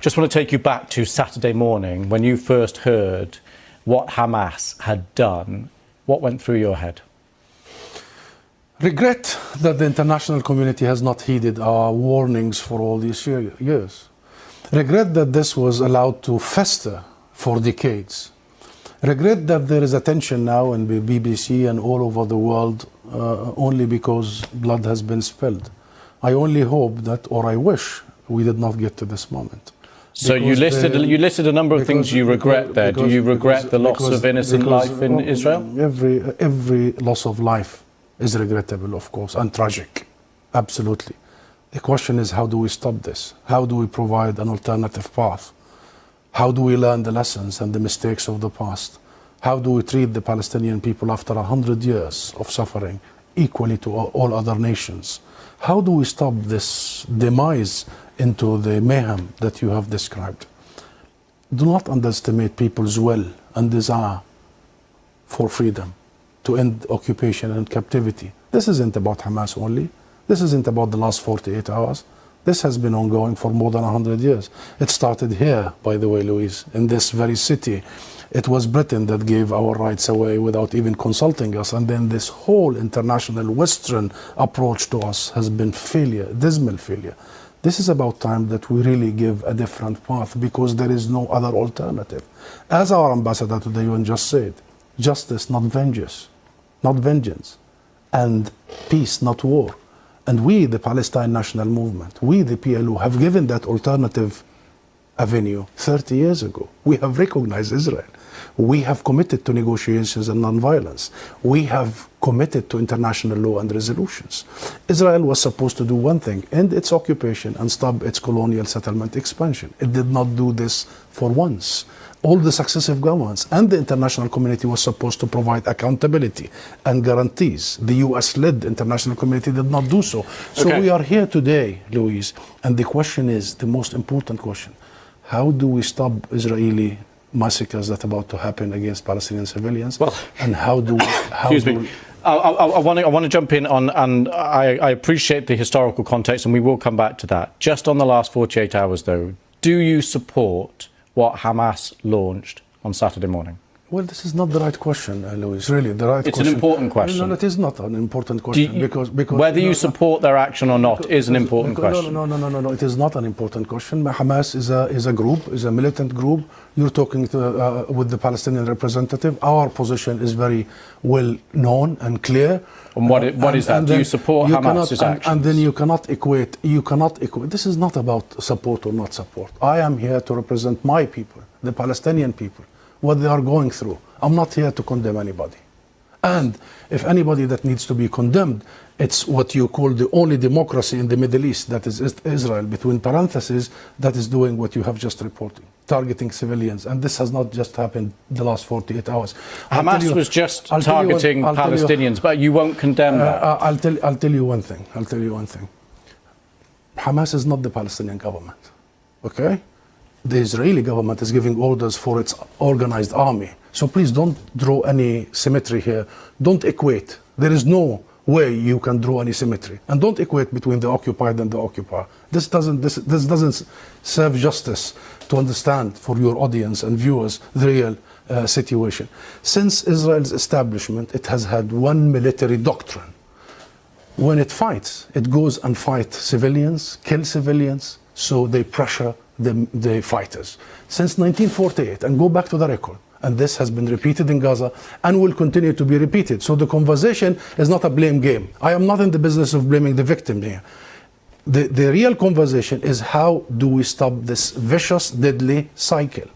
Just want to take you back to Saturday morning when you first heard what Hamas had done. What went through your head? Regret that the international community has not heeded our warnings for all these years. Regret that this was allowed to fester for decades. Regret that there is attention now in the BBC and all over the world only because blood has been spilled. I only hope that, or I wish, we did not get to this moment. So you listed a number of things you regret there. Do you regret the loss of innocent life in Israel? Every loss of life is regrettable, of course, and tragic. Absolutely. The question is, how do we stop this? How do we provide an alternative path? How do we learn the lessons and the mistakes of the past? How do we treat the Palestinian people after 100 years of suffering equally to all other nations? How do we stop this demise into the mayhem that you have described? Do not underestimate people's will and desire for freedom, to end occupation and captivity. This isn't about Hamas only. This isn't about the last 48 hours. This has been ongoing for more than 100 years. It started here, by the way, Louise, in this very city. It was Britain that gave our rights away without even consulting us. And then this whole international Western approach to us has been failure, dismal failure. This is about time that we really give a different path because there is no other alternative. As our ambassador to the UN just said, justice, not vengeance, and peace, not war. And we, the Palestine National Movement, we, the PLO, have given that alternative avenue 30 years ago. We have recognized Israel. We have committed to negotiations and nonviolence. We have committed to international law and resolutions. Israel was supposed to do one thing, end its occupation and stop its colonial settlement expansion. It did not do this for once. All the successive governments and the international community was supposed to provide accountability and guarantees. The US-led international community did not do so. So we are here today, Louise, and the question is, the most important question, how do we stop Israeli massacres that are about to happen against Palestinian civilians? Well, and how do we... I want to jump in on, and I appreciate the historical context, and we will come back to that. Just on the last 48 hours, though, do you support what Hamas launched on Saturday morning? Well, this is not the right question, Louis. Really, the right it's question. It's an important question. No, it is not an important question because whether you support their action or not is an important question. No. It is not an important question. Hamas is a group, is a militant group. You're talking with the Palestinian representative. Our position is very well known and clear. And what is that? Do you support Hamas's actions? And then you cannot equate. This is not about support or not support. I am here to represent my people, the Palestinian people, what they are going through. I'm not here to condemn anybody. And if anybody that needs to be condemned, it's what you call the only democracy in the Middle East, that is Israel, between parentheses, that is doing what you have just reported, targeting civilians. And this has not just happened the last 48 hours. Hamas was just targeting Palestinians, but you won't condemn that. I'll tell you one thing. Hamas is not the Palestinian government, okay? The Israeli government is giving orders for its organized army. So please don't draw any symmetry here. Don't equate. There is no way you can draw any symmetry. And don't equate between the occupied and the occupier. This doesn't serve justice to understand for your audience and viewers the real situation. Since Israel's establishment, it has had one military doctrine. When it fights, it goes and fights civilians, kill civilians, so they pressure the fighters. Since 1948, and go back to the record, and this has been repeated in Gaza and will continue to be repeated. So the conversation is not a blame game. I am not in the business of blaming the victim here. The real conversation is, how do we stop this vicious, deadly cycle?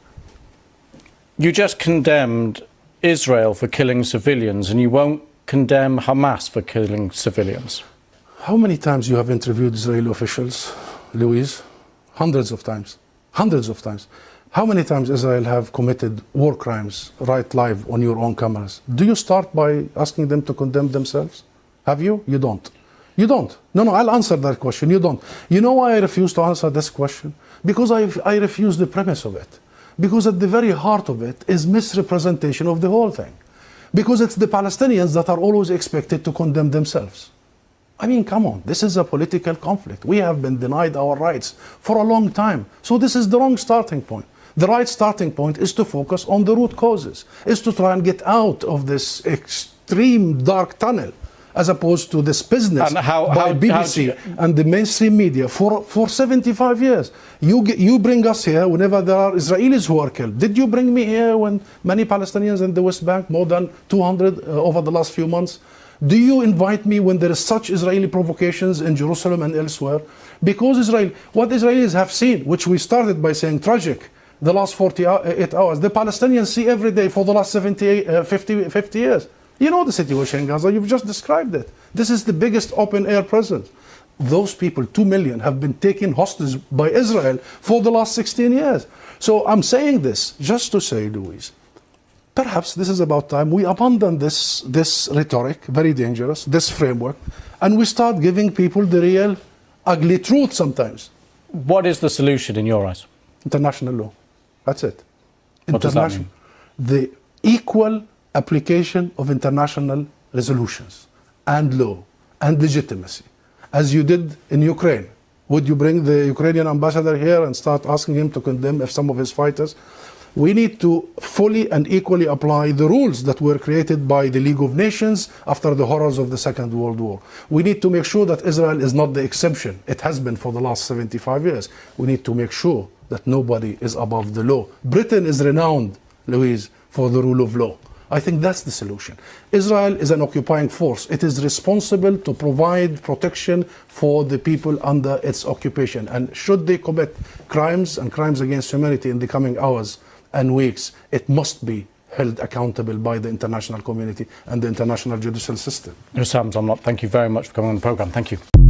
You just condemned Israel for killing civilians, and you won't condemn Hamas for killing civilians. How many times you have interviewed Israeli officials, Louise? Hundreds of times. How many times Israel have committed war crimes right live on your own cameras? Do you start by asking them to condemn themselves? Have you? You don't. No, I'll answer that question. You don't. You know why I refuse to answer this question? Because I refuse the premise of it. Because at the very heart of it is misrepresentation of the whole thing. Because it's the Palestinians that are always expected to condemn themselves. I mean, come on, this is a political conflict. We have been denied our rights for a long time. So this is the wrong starting point. The right starting point is to focus on the root causes, is to try and get out of this extreme dark tunnel, as opposed to this business And how by BBC and the mainstream media for 75 years. You bring us here whenever there are Israelis who are killed. Did you bring me here when many Palestinians in the West Bank, more than 200 over the last few months? Do you invite me when there is such Israeli provocations in Jerusalem and elsewhere? Because what Israelis have seen, which we started by saying tragic, the last 48 hours, the Palestinians see every day for the last 50 years. You know the situation in Gaza, you've just described it. This is the biggest open-air presence. Those people, 2 million, have been taken hostage by Israel for the last 16 years. So I'm saying this just to say, Louise, perhaps this is about time we abandon this rhetoric, very dangerous, this framework, and we start giving people the real ugly truth sometimes. What is the solution in your eyes? International law. That's it. What does that mean? The equal application of international resolutions and law and legitimacy, as you did in Ukraine. Would you bring the Ukrainian ambassador here and start asking him to condemn if some of his fighters? We need to fully and equally apply the rules that were created by the League of Nations after the horrors of the Second World War. We need to make sure that Israel is not the exception. It has been for the last 75 years. We need to make sure that nobody is above the law. Britain is renowned, Louise, for the rule of law. I think that's the solution. Israel is an occupying force. It is responsible to provide protection for the people under its occupation. And should they commit crimes and crimes against humanity in the coming hours and weeks, it must be held accountable by the international community and the international judicial system. Hussam Zomlot, thank you very much for coming on the programme. Thank you.